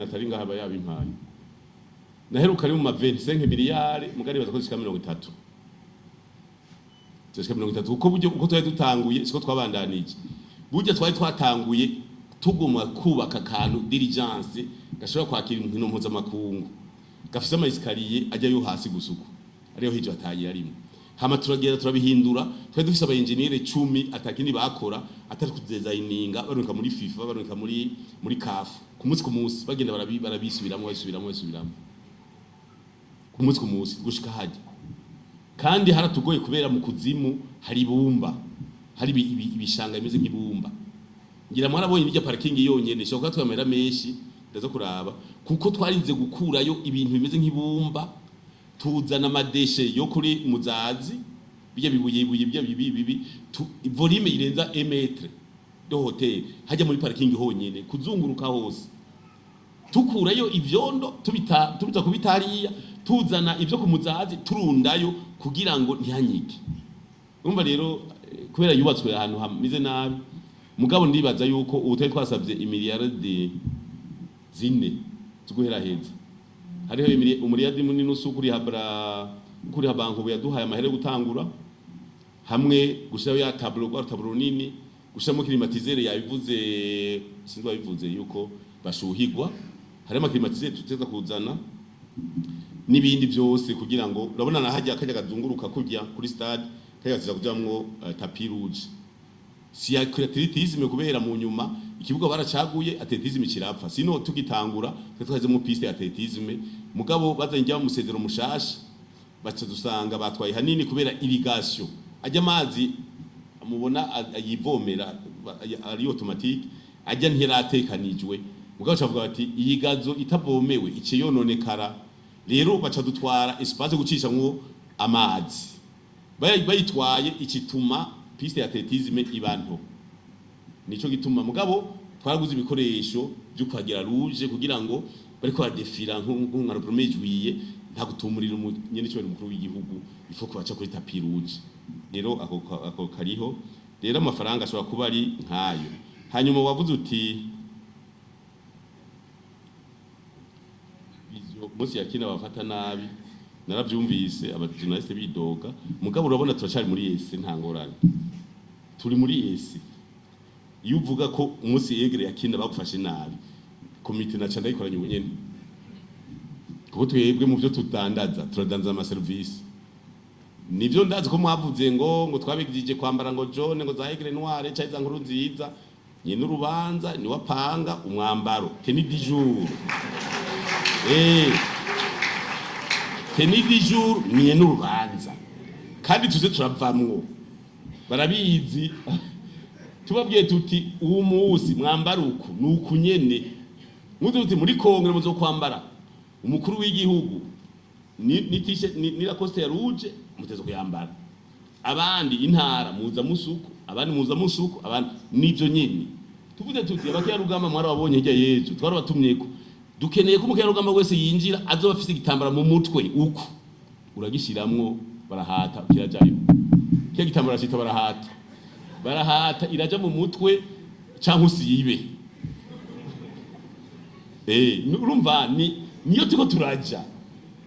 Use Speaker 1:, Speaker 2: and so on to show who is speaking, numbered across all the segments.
Speaker 1: atari ngaha yabimpaye naheruka ari mu 25 miliyari mugari baza ko zishika 30 zishika 30 uko twari dutanguye siko twabandanije burya twari twatanguye tuguma kubaka kantu diligence gashobora kwakira inkino mpuzamakungu gafise amayisikariye ajya yo hasi gusuku ariyo hije ataye arimo hama turagera turabihindura twari dufise aba engineer 10 atakindi bakora atari kudesigninga baruka muri FIFA baruka muri CAF ku munsi bagenda barabisubiramo ku munsi gushika haje kandi haratugoye kubera mu kuzimu hari ibumba hari ibishanga bimeze nk'ibumba ngira mwarabonye bijya parking yonyene shoka twamera meshi ndaza kuraba kuko twarinze gukurayo ibintu bimeze nk'ibumba tuzana amadeshe yo kuri muzazi bijya bibuye bijya bibi volume irenza 1 metre do hotel hajya muri parking honyene kuzunguruka hose tukurayo ivyondo tubita kubitariya tuzana ivyo kumuzazi turundayo kugira ngo ntihanyike umva rero kubera yubatswe ahantu hamize nabi mugabo ndibaza yuko ubutari twasavye imiliyardi 4 tuguhera heza hariho umuriyadi munini usukuri kuri banko yaduhaye amahere gutangura hamwe gushiraho ya tableau nini gushiramo climatiseur yabivuze sinzi wabivuze yuko bashuhigwa hari ama climatiseur tuteza kuzana nibindi byose kugira ngo urabona nahajya akajya gazunguruka kujya kuri stade kajya kujamwo tapis rouge si ya creativity kubera mu nyuma ikibuga baracaguye atletisme kirapfa sino tugitangura twaze mu piste ya atletisme mugabo bazanjya mu musezero mushasha baca dusanga batwaye hanini kubera irrigation ajya amazi mubona ayivomera ari automatique ajya ntiratekanijwe mugabo cavuga bati iyi gazo itavomewe ice yononekara rero baca dutwara espace gucisha ngo amazi bayitwaye ikituma piste ya atletisme ibanto nico gituma mugabo twaraguze ibikoresho byo kwagira rouge kugira ngo bariko badefira nk'umwana premier juillet nta gutumurira nyene cyo mukuru w'igihugu ifo kubaca kuri tapis rouge rero ako kariho rero amafaranga ashobora kuba ari nkayo hanyuma wavuze uti musi yakina bafata nabi naravyumvise abajournaliste bidoga mugabo urabona turacari muri yese nta ngorane turi muri yese iyo uvuga ko umunsi yegere yakina bagufashe nabi komite na canda ikoranye ubunyene kuko twebwe mu byo turadanza ama service nivyo ndazi ko mwavuze ngo twabigije kwambara ngo jaune ngo za egre noire caiza nkuru nziza nyine urubanza ni wapanga umwambaro tenue du jour tenue du jour ni n'urubanza kandi tuze turavamwo barabizi tubabwiye tuti uwo munsi mwambara uku nuku nyene muze uti muri kongere muzo kwambara umukuru w'igihugu ni t-shirt ni Lacoste ya rouge mutezo kuyambara abandi intara muza musuku abandi muza musuku abandi nivyo nyene tuvuze tuti abakiya rugamba mwara wabonye hirya yejo twarabatumyeko dukeneye ko umukiya rugamba wese yinjira azoba afise igitambara mu mutwe uku uragishiramwo barahata kirajayo kiya gitambara cita barahata iraja mu mutwe canke usibe urumva niyo tuko turaja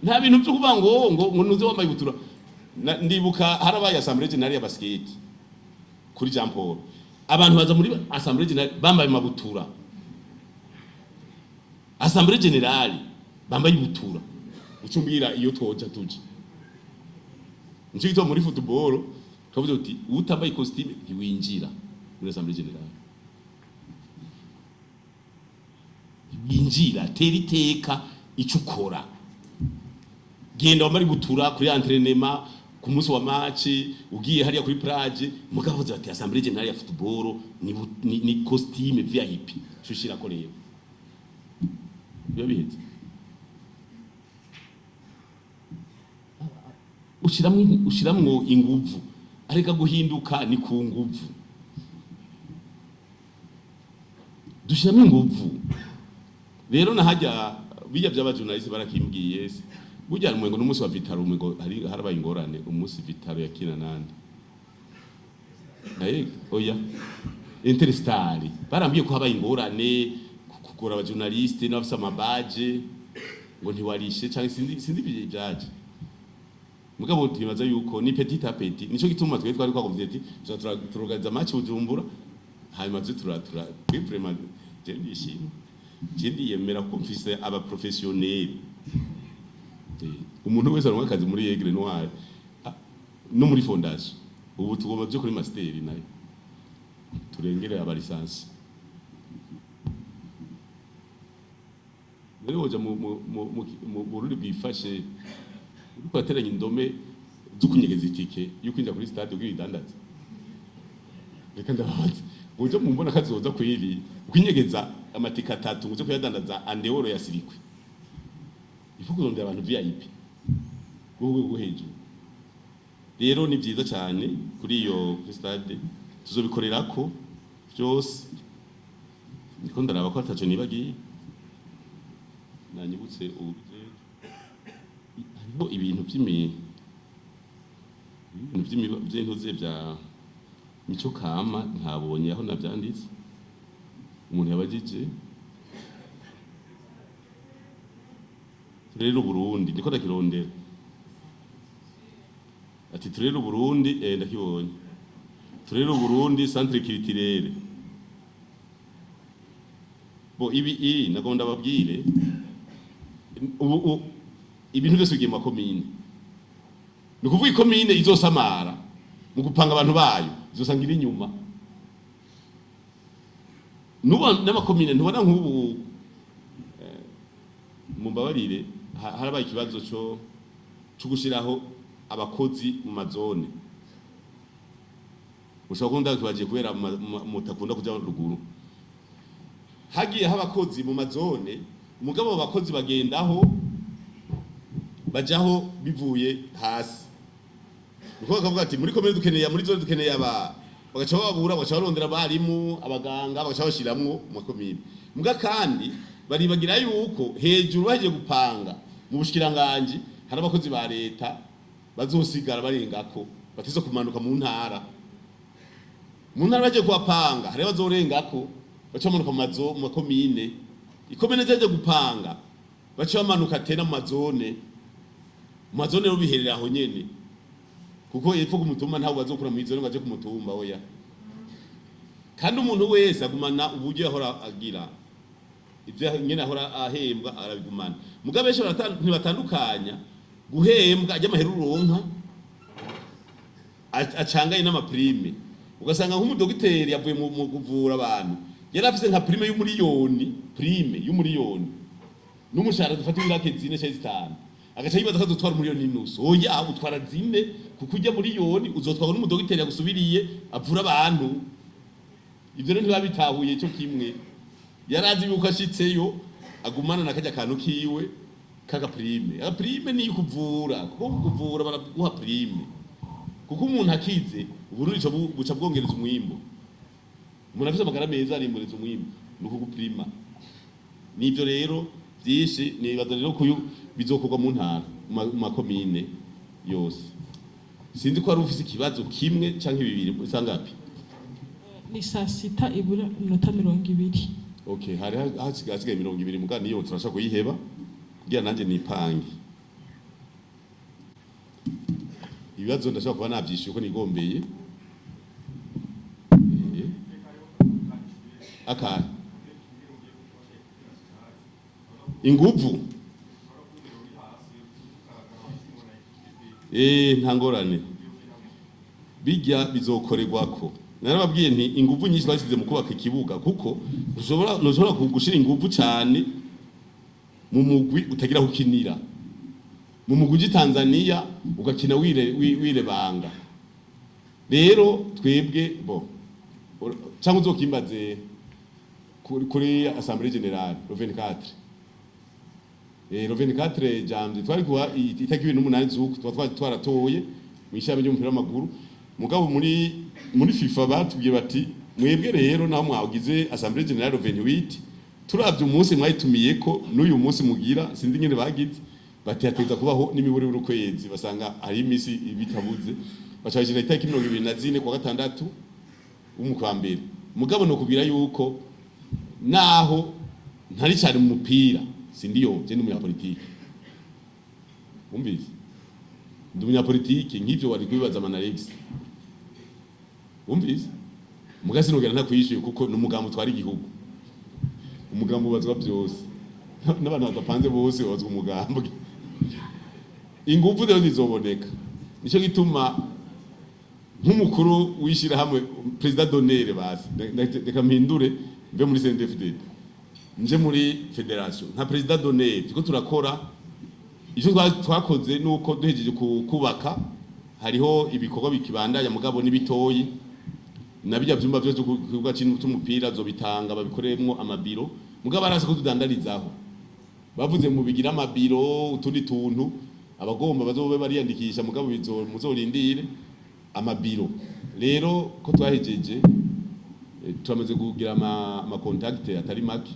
Speaker 1: nta bintu byo kuvuga ngo nuze wambaye butura ndibuka harabaye assemblée générale ya basket kuri Jean Paul abantu baza muri assemblée générale bambaye mabutura assemblée générale bambaye butura ucumbira iyo twoja tuje ncito muri football twavuze uti utambaye costume ntiwinjira muri assemblée générale binjira teriteka icukora genda wamari butura kuri entraînement ku munsi wa match ugiye hariya kuri plage mugabo bati assemblée générale ya football ni costume VIP shushira ko rero bibizi ushiramwo inguvu areka guhinduka ni ku nguvu dushiramo inguvu rero nahajya bijya by'abajournaliste barakimbwiye burya umwengo n'umunsi wa Vitaro umwengo harabaye ingorane umunsi Vitaro yakina nande oya Interstar barambwiye ko habaye ingorane kugora aba journaliste n'abafise amabaje ngo ntiwarishe cyangwa sindi byaje mugabo twibaza yuko ni petit à petit nico gituma twari twagombye ati turogaza match Bujumbura hanyuma vraiment je ndiyemera ko mfise aba professionnel umuntu wese aronka akazi muri Aigle Noir no muri fondation ubu tugomba byo kuri master nayo turengere aba lisansi rero hoja mu bururi bwifashe uriko ateranya indome zukunyegeza itike yukwinja kuri stade ubwidandaza reka ndabaza uje mu mbona kazoza kwiri ukwinyegeza amatika 3 uje kuyadandaza andeoro ya sirikwe ifuko ndondera abantu VIP go hejuru rero ni byiza cyane kuri iyo stade tuzobikorerako byose niko ndaraba ko ataco nibagiye nanyibutse ubuje hariho ibintu by'intuze bya mico kama ntabonye aho nabyanditse umuntu yabagije turero Burundi niko ndakirondera ati turero Burundi ndakibonye turero Burundi centre culturel bo ibi nagonda babwire ubu ibintu byose bigiye mu komine ni kuvuga ikomine izosamara mu gupanga abantu bayo izosangira inyuma nuba n'amakomine ntubona nk'ubu mumbabarire harabaye ikibazo cyo gushiraho abakozi mu mazone ushobora kunda kibaje kubera mutakunda kuja ruguru hagiye abakozi mu mazone umugabo abakozi bagendaho bajaho bivuye hasi nuko bakavuga ati muri komune dukeneye muri zone dukeneye bagaca babura bagaca barondera abarimu abaganga bagaca bashiramwo mu komine muga kandi baribagira yuko hejuru bagiye gupanga mu bushikiranganje hari abakozi ba leta bazosigara barengako batizo kumanuka mu ntara bagiye kuhapanga hari bazorengako baca bamanuka mu makomine ikomine zaje gupanga baca bamanuka tena mu mazone rero biherera aho nyene kuko yepfo kumutumba ntaho bazokura mu izone ngaje kumutumba oya kandi umuntu wese agumana uburyo yahora agira ibyo nyene ahora ahembwa arabigumana mugabeshe ntibatandukanya guhembwa ajya amahera uronka acangaye n'amaprime ugasanga nk'umudogiteri yavuye mu kuvura abantu yari afise nka prime y'umuriyoni n'umushahara dufata ibirake 4-5 agaca yibaza ko azotwara umuriyoni n'inusu oya utwara 4 kuko ujya muriyoni uzotwara n'umudogiteri yagusubiriye avura abantu ibyo rero ntibabitahuye cyo kimwe yarazi yuko ashitseyo agumana nakajya kantu kiwe kaga prime ni kuvura kuko kuvura baraguha prime kuko umuntu akize uburundi cyo buca bwongereza umwimbo umuntu afite amagara meza arimbureza umwimbo nuko guprima nivyo rero byinshi nibaza rero kuyu bizokorwa mu ntara mu makomine yose sinzi ko ari ufise ikibazo kimwe canke bibiri usangapi
Speaker 2: ni saa sita ibura minota 20.
Speaker 1: Okay hari hasigaye 20 muga niyo turashaka kuyiheba kugira nanje nipange ibibazo ndashaka kuba navyishuye ko nigombeye aka inguvu ntangorane bijya bizokorerwako narababwiye nti inguvu nyinshi basize mu kubaka ikibuga kuko ushobora kugushira inguvu cyane mu mugwi utagira kukinira mu mugwi Tanzania ugakina wire banga rero twebwe cyangwa uzokimbaze kuri Assemblée Générale le 24 le 24 janvier twari kuwa itariki 8 zuku twaratoye mu ishami ry'umupira w'amaguru mugabo muri FIFA batubwiye bati mwebwe rero naho mwagize Assemblée Générale le 28 turavye umunsi mwayitumiye ko n'uyu munsi mugira sinzi ngene bagize bati hateza kubaho n'imiburi y'ukwezi basanga ari imisi ibitabuze bacashira itariki 24 kwa gatandatu umukwa mbere mugabo no kubira yuko naho ntari cyane mu mupira sindiyo je ndi umunyapolitike umvise ndi umunyapolitike nk'ivyo wari kwibaza Manarex umvise mugasi nogera nta kwishyuye kuko n'umugambo twari igihugu umugambo ubazwa byose n'abantu badapanze bose bazwa umugambo ingufu rero zizoboneka nico gituma nk'umukuru wishira hamwe president d'honneur basi reka mpindure mbe muri CNDD-FDD nje muri federation nka president d'honneur tiko turakora icyo twakoze nuko duhejeje kubaka hariho ibikorwa bikibandanya mugabo n'ibitoyi nabijya byumba byo kuvuga cy'umupira zo bitanga babikoreyemo amabiro mugabo arase ko tudandarizaho bavuze mu bigira amabiro utundi tuntu abagomba bazobe bariyandikisha mugabo muzorindire amabiro rero ko twahejeje turamaze kugira ama contact atari make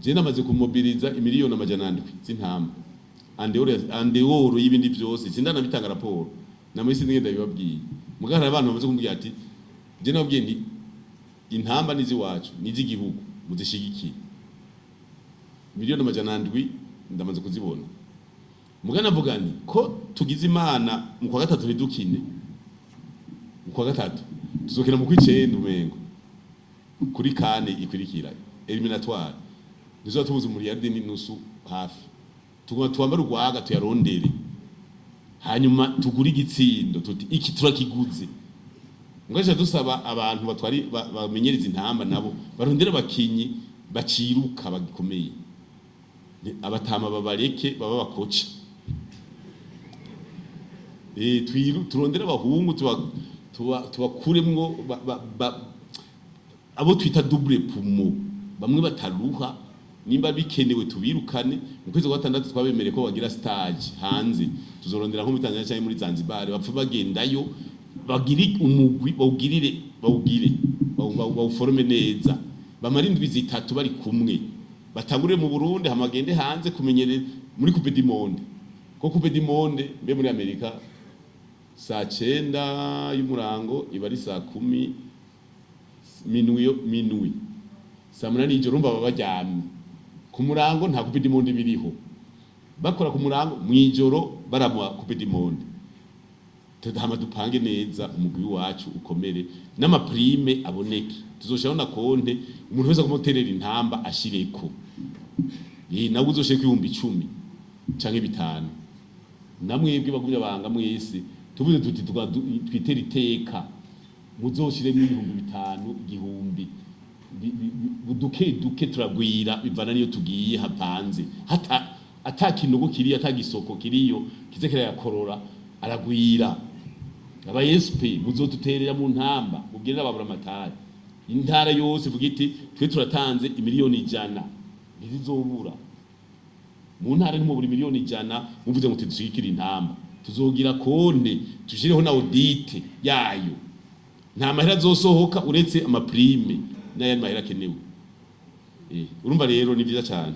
Speaker 1: je namaze kumobiliza imiliyoni amajana 7 z'intamba andeoro y'ibindi byose sindana bitanga raporo namwe ngenda bibabwiye mugabo abantu bamaze kumbwira ati je nabwiye ndi intamba nizi wacu nizi gihugu muzishigikiye miliyoni amajana 7 ndamaze kuzibona mugana avugani ko tugize imana mu kwa gatatu ridukine mu kwa gatatu tuzokina mu kwicenda umengo kuri kane ikwirikira eliminatoire nizo tubuze muri yarde n'inusu hafi tugoma twambara urwaga tuyarondere hanyuma tugura igitsindo tuti iki turakiguze ngaje dusaba abantu batwari bamenyereza intamba nabo barondera bakinyi baciruka bagikomeye abatama babareke baba bakoca turondera abahungu tubakuremwo abo twita double pumo bamwe bataruha nimba bikenewe tubirukane mu kwezi kwa 6 twabemereye ko bagira stage hanze tuzorondera nko Tanzania cyangwa muri Zanzibar bapfa bagendayo bagiri umugwi bawuforme neza bamara indwi zitatu bari kumwe batangure mu Burundi hamagende hanze kumenyere muri Coupe du Monde ko Coupe du Monde mbe muri Amerika saa 9 y'umurango iba ari saa 10 minuit saa 8 y'ijoro baba bajyamye ku murango nta Coupe du Monde biriho bakora ku murango mwijoro baramwa Coupe du Monde tudahama dupange neza umugwi wacu ukomere n'amaprime aboneke tuzoshaka na konte umuntu wese kumuterera intamba ashireko nawe uzosheka 10,000 canke 5 namwebwe bagumya banga mwese tuvuze tuti twitera iteka muzoshiremo 5,000 duke turagwira bivana niyo tugiye hapanze atakinogo kiriyo atagisoko kiriyo kizekera yakorora aragwira aba SP muzoduterera mu ntamba ubwira babura amatari intara yose vuga iti twe turatanze imiliyoni 100 ntizizobura mu ntara ni mu buri miliyoni 100 muvuze ngo tudushyikira intamba tuzogira konte tushireho na audit yayo nta mahera zosohoka uretse amaprime n'aya mahera kenewe urumva rero ni byiza cyane.